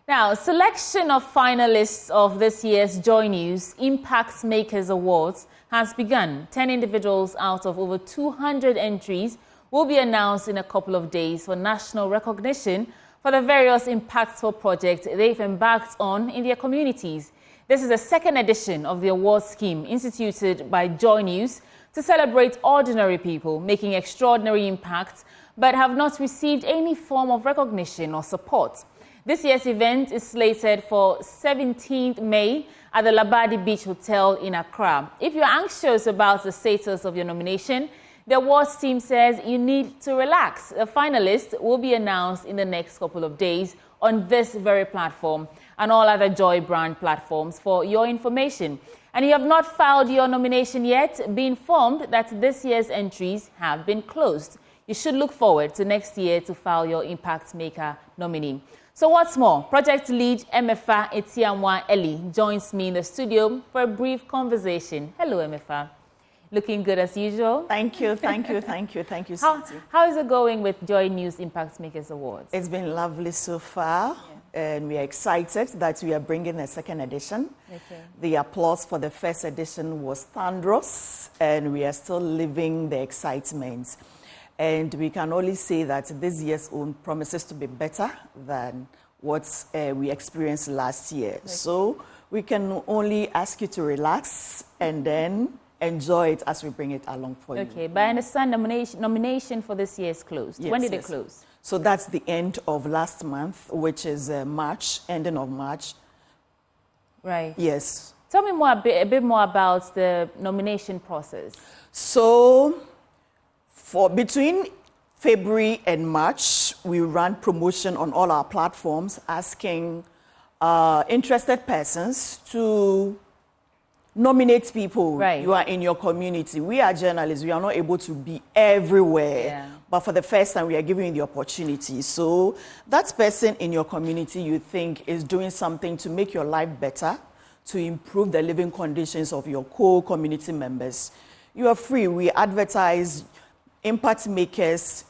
Now, selection of finalists of this year's JoyNews Impact Makers Awards has begun. 10 individuals out of over 200 entries will be announced in a couple of days for national recognition for the various impactful projects they've embarked on in their communities. This is the second edition of the award scheme instituted by JoyNews to celebrate ordinary people making extraordinary impacts but have not received any form of recognition or support. This year's event is slated for 17th May at the Labadi Beach Hotel in Accra. If you're anxious about the status of your nomination, the awards team says you need to relax. The finalists will be announced in the next couple of days on this very platform and all other Joy brand platforms for your information. And if you have not filed your nomination yet, be informed that this year's entries have been closed. You should look forward to next year to file your Impact Maker nominee. So what's more, project lead Emefa Etiamwa Eli joins me in the studio for a brief conversation. Hello, Emefa. Looking good as usual. Thank you, Cindy. How is it going with JoyNews Impact Makers Awards? It's been lovely so far, and we are excited that we are bringing a second edition. Okay. The applause for the first edition was thunderous, and we are still living the excitement. And we can only say that this year's own promises to be better than what we experienced last year. Okay. So we can only ask you to relax and then enjoy it as we bring it along for you. Okay, but I understand nomination for this year is closed. Yes, when did it close? So that's the end of last month, which is March, ending of March. Right. Yes. Tell me a bit more about the nomination process. So for between February and March, we ran promotion on all our platforms asking interested persons to nominate people. Right. You are in your community. We are journalists. We are not able to be everywhere. Yeah. But for the first time, we are giving you the opportunity. So that person in your community you think is doing something to make your life better, to improve the living conditions of your co-community members. You are free. We advertise Impact.Makers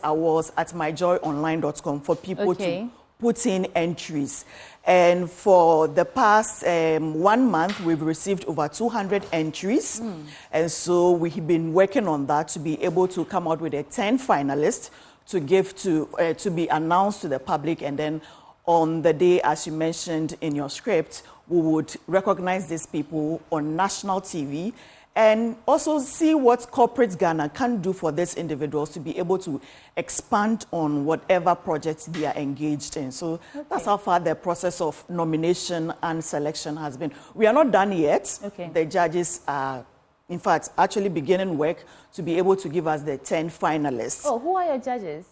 Awards at myjoyonline.com for people to put in entries. And for the past 1 month, we've received over 200 entries. And so we've been working on that to be able to come out with 10 finalists to give to be announced to the public. And then on the day, as you mentioned in your script, we would recognize these people on national TV and also see what corporate Ghana can do for these individuals to be able to expand on whatever projects they are engaged in. So that's how far the process of nomination and selection has been. We are not done yet. Okay. The judges are, in fact, actually beginning work to be able to give us the 10 finalists. Oh, who are your judges?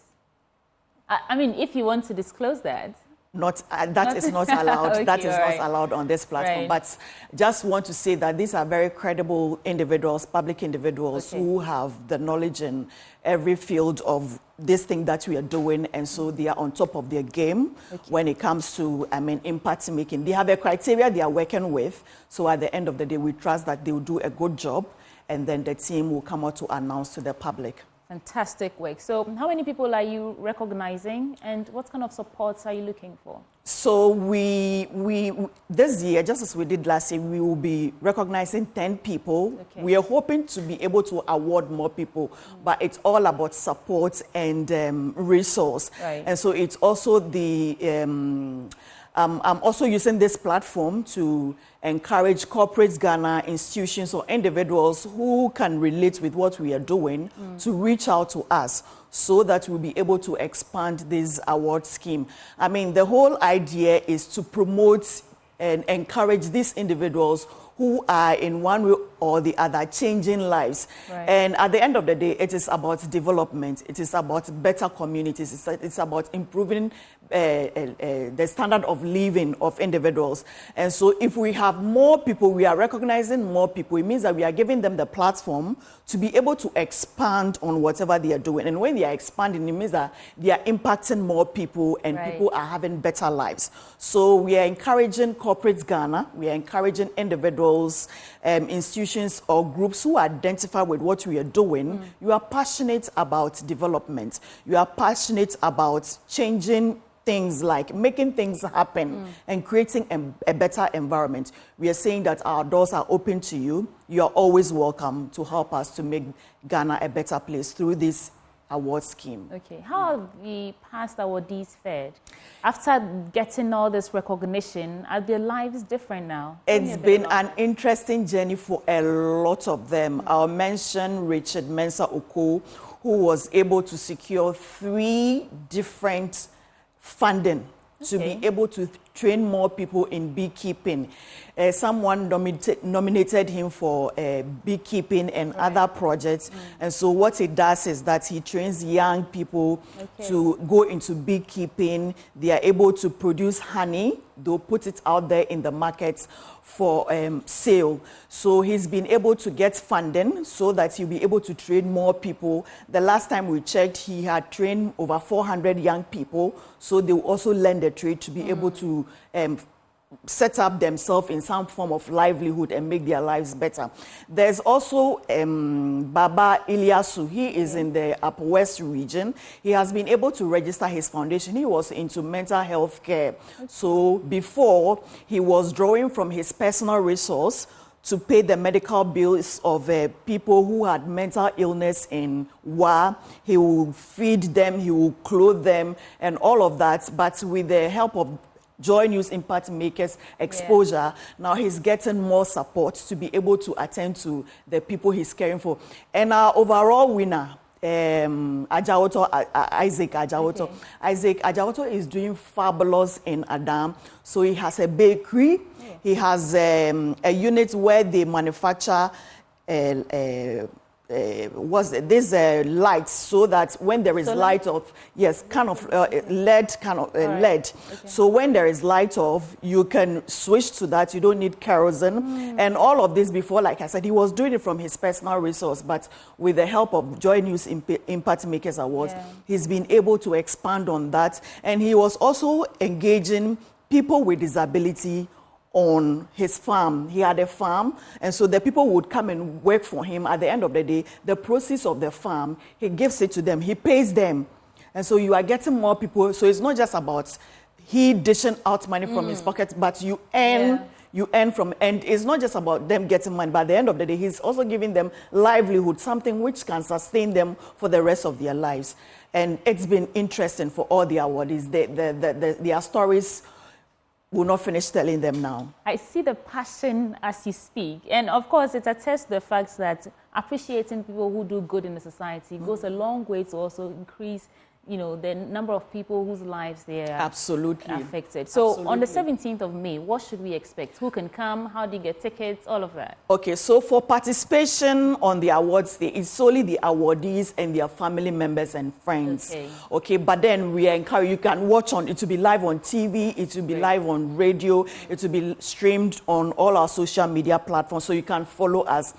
I mean, if you want to disclose that. That is not allowed. Okay, that is not allowed on this platform. Right. But just want to say that these are very credible individuals, public individuals who have the knowledge in every field of this thing that we are doing, and so they are on top of their game when it comes to, impact making. They have a criteria they are working with. So at the end of the day, we trust that they will do a good job, and then the team will come out to announce to the public. Fantastic work. So how many people are you recognizing, and what kind of supports are you looking for? So we this year, just as we did last year, we will be recognizing 10 people. Okay. We are hoping to be able to award more people, but it's all about support and resource. Right. And so it's also the I'm also using this platform to encourage corporate Ghana, institutions or individuals who can relate with what we are doing to reach out to us so that we'll be able to expand this award scheme. I mean, the whole idea is to promote and encourage these individuals who are in one way or the other changing lives. Right. And at the end of the day, it is about development. It is about better communities. It's about improving the standard of living of individuals. And so if we have more people, we are recognizing more people, it means that we are giving them the platform to be able to expand on whatever they are doing. And when they are expanding, it means that they are impacting more people and people are having better lives. So we are encouraging corporate Ghana, we are encouraging individuals, institutions or groups who identify with what we are doing. You are passionate about development. You are passionate about changing things like making things happen and creating a better environment, we are saying that our doors are open to you. You are always welcome to help us to make Ghana a better place through this award scheme. Okay, how have the past awardees fared? After getting all this recognition, are their lives different now? It's been an interesting journey for a lot of them. I'll mention Richard Mensah Oko, who was able to secure 3 different funding to be able to train more people in beekeeping. Someone nominated him for beekeeping and other projects. And so what he does is that he trains young people to go into beekeeping. They are able to produce honey. They'll put it out there in the markets for sale. So he's been able to get funding so that he'll be able to train more people. The last time we checked, he had trained over 400 young people. So they will also learn the trade to be able to set up themselves in some form of livelihood and make their lives better. There's also Baba Ilyasu. He is in the Upper West region. He has been able to register his foundation. He was into mental health care. So before, he was drawing from his personal resource to pay the medical bills of people who had mental illness in Wa. He will feed them, he will clothe them, and all of that. But with the help of JoyNews Impact Makers exposure, now he's getting more support to be able to attend to the people he's caring for. And our overall winner, Isaac Ajawoto. Isaac Ajawoto is doing fabulous in Adam. So he has a bakery. He has a unit where they manufacture lights, so that when there is light off, LED LED. So when there is light off, you can switch to that. You don't need kerosene. And all of this before, like I said, he was doing it from his personal resource, but with the help of JoyNews Impact Makers Awards, he's been able to expand on that. And he was also engaging people with disability on his farm. He had a farm, and so the people would come and work for him. At the end of the day, the proceeds of the farm, he gives it to them, he pays them. And so you are getting more people. So it's not just about he dishing out money from his pocket, but you earn from, and it's not just about them getting money, but at the end of the day, he's also giving them livelihood, something which can sustain them for the rest of their lives. And it's been interesting for all the awardees. Their stories will not finish telling them now. I see the passion as you speak. And of course, it attests to the fact that appreciating people who do good in the society goes a long way to also increase, the number of people whose lives they are affected. So on the 17th of May, what should we expect? Who can come? How do you get tickets? All of that. Okay, so for participation on the awards day, it's solely the awardees and their family members and friends. Okay, but then we encourage, you can watch on, it will be live on TV, it will be live on radio, it will be streamed on all our social media platforms, so you can follow us.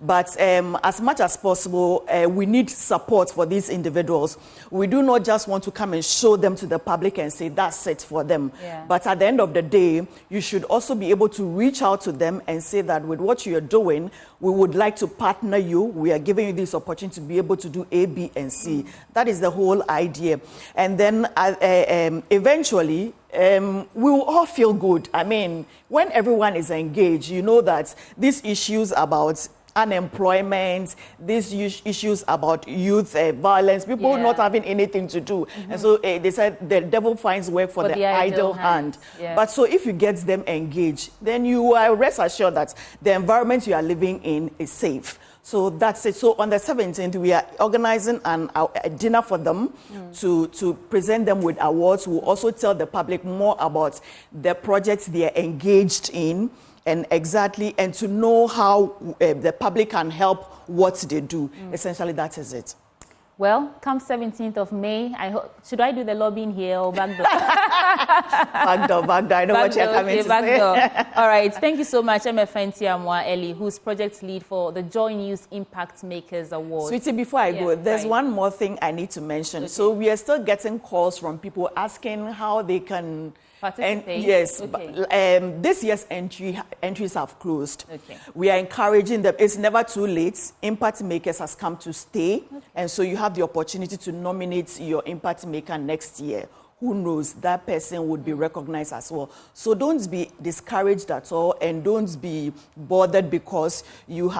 But as much as possible, we need support for these individuals. We do not just want to come and show them to the public and say that's it for them. But at the end of the day, you should also be able to reach out to them and say that with what you're doing, we would like to partner you. We are giving you this opportunity to be able to do A, B, and C. That is the whole idea. And then eventually, we will all feel good. I mean, when everyone is engaged, you know that these issues about unemployment, these issues about youth violence, people not having anything to do. And so they said the devil finds work for the idle hand. But so if you get them engaged, then you are rest assured that the environment you are living in is safe. So that's it. So on the 17th, we are organizing a dinner for them to present them with awards. We'll also tell the public more about the projects they are engaged in, and to know how the public can help what they do. Essentially, that is it. Well, come 17th of May, should I do the lobbying here or back door? Back door. I know what you're coming to say. All right. Thank you so much, Afenyo-Markin, who's project lead for the JoyNews Impact Makers Awards. Sweetie, before I go, there's one more thing I need to mention. So we are still getting calls from people asking how they can participate. Yes, this year's entries have closed. We are encouraging them. It's never too late. Impact Makers has come to stay, and so you have the opportunity to nominate your impact maker next year. who knows, that person would be recognized as well. So don't be discouraged at all, and don't be bothered because your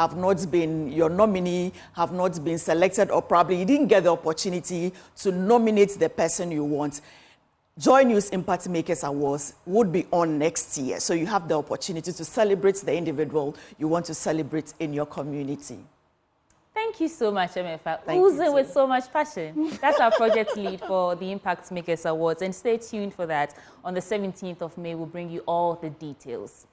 nominee have not been selected, or probably you didn't get the opportunity to nominate the person you want. JoyNews Impact Makers Awards would be on next year, so you have the opportunity to celebrate the individual you want to celebrate in your community. Thank you so much, Emefa. Oozing with so much passion. That's our project lead for the Impact Makers Awards, and stay tuned for that. On the 17th of May, we'll bring you all the details.